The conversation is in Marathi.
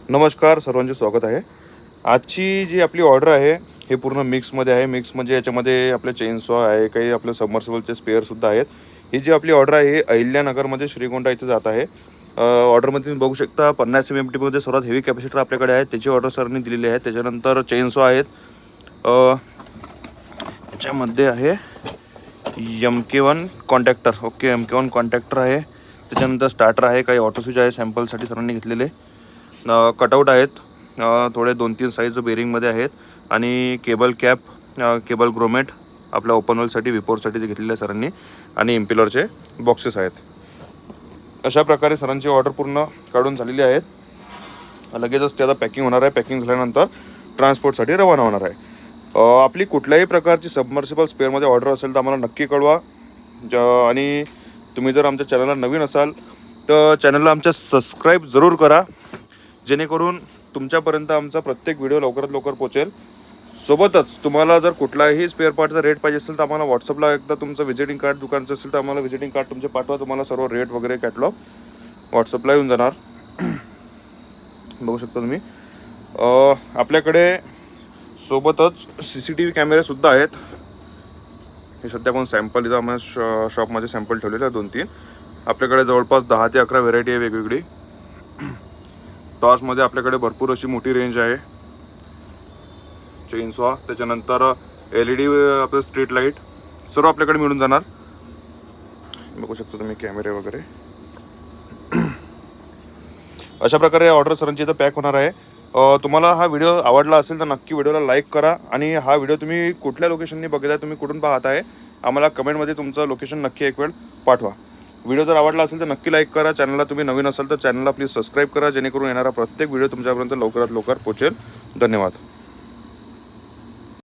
नमस्कार, सर्वांचे स्वागत आहे. आजची जी आपली ऑर्डर आहे हे पूर्ण मिक्समध्ये आहे. मिक्स म्हणजे याच्यामध्ये आपले चेनसॉ आहे, काही आपले सबमर्सिबलचे स्पेअरसुद्धा आहेत. ही जी आपली ऑर्डर आहे ही अहिल्यानगरमध्ये श्रीगोंदा इथे जात आहे. ऑर्डरमध्ये तुम्ही बघू शकता 50 MMTमध्ये सर्वात हेवी कॅपॅसिटर आपल्याकडे आहे, त्याची ऑर्डर सरनी दिलेली आहे. त्याच्यानंतर चेनसॉ आहेत. याच्यामध्ये आहे MK1 कॉन्टॅक्टर. ओके, MK1 कॉन्टॅक्टर आहे. त्याच्यानंतर स्टार्टर आहे, काही ऑटो स्विच आहे सॅम्पलसाठी सरांनी घेतलेले. कटआउट आहेत, थोडे 2-3 साईज बेरिंगमध्ये आहेत. आणि केबल कॅप, केबल ग्रोमेट आपल्या ओपन वेलसाठी विपोरसाठी ते घेतलेले आहे सरांनी. आणि इम्पिलरचे बॉक्सेस आहेत. अशा प्रकारे सरांची ऑर्डर पूर्ण काढून झालेली आहेत. लगेचच ते आता पॅकिंग होणार आहे. पॅकिंग झाल्यानंतर ट्रान्सपोर्टसाठी रवाना होणार आहे. आपली कुठल्याही प्रकारची सबमर्सिबल स्पेअरमध्ये ऑर्डर असेल तर आम्हाला नक्की कळवा. आणि तुम्ही जर आमच्या चॅनलला नवीन असाल तर चॅनलला आमच्या सबस्क्राईब जरूर करा, जेणेकरून तुमच्यापर्यंत आमचा प्रत्येक व्हिडिओ लवकरात लवकर पोहोचेल. सोबतच तुम्हाला जर कुठलाही स्पेअर पार्टचा रेट पाहिजे असेल तर आम्हाला व्हॉट्सअपला एकदा तुमचं व्हिजिटिंग कार्ड दुकानचं असेल तर आम्हाला व्हिजिटिंग कार्ड तुमचे पाठवा. तुम्हाला सर्व रेट वगैरे कॅटलॉग व्हॉट्सअपला येऊन जाणार. बघू शकता तुम्ही. आपल्याकडे सोबतच CCTV कॅमेरेसुद्धा आहेत. हे सध्या आपण सॅम्पल इथं आम्हाला शॉपमध्ये सॅम्पल ठेवलेले आहे 2-3. आपल्याकडे जवळपास 10 ते 11 व्हेरायटी आहे वेगवेगळी. टॉर्चमध्ये आपल्याकडे भरपूर अशी मोठी रेंज आहे. चेनसॉ, त्याच्यानंतर LED आपलं स्ट्रीट लाईट सर्व आपल्याकडे मिळून जाणार. बघू शकता तुम्ही कॅमेरे वगैरे. अशा प्रकारे ऑर्डर सरांची इथं पॅक होणार आहे. तुम्हाला हा व्हिडिओ आवडला असेल तर नक्की व्हिडिओला लाईक करा. आणि हा व्हिडिओ तुम्ही कुठल्या लोकेशननी बघत आहे, तुम्ही कुठून पाहत आहे, आम्हाला कमेंटमध्ये तुमचं लोकेशन नक्की एक वेळ पाठवा. व्हिडिओ जर आवडला असेल तर नक्की लाईक करा. चॅनलला तुम्ही नवीन असाल तर चॅनलला प्लीज सबस्क्राईब करा, जेणेकरून येणारा प्रत्येक व्हिडिओ तुमच्यापर्यंत लवकरात लवकर पोहोचेल. धन्यवाद.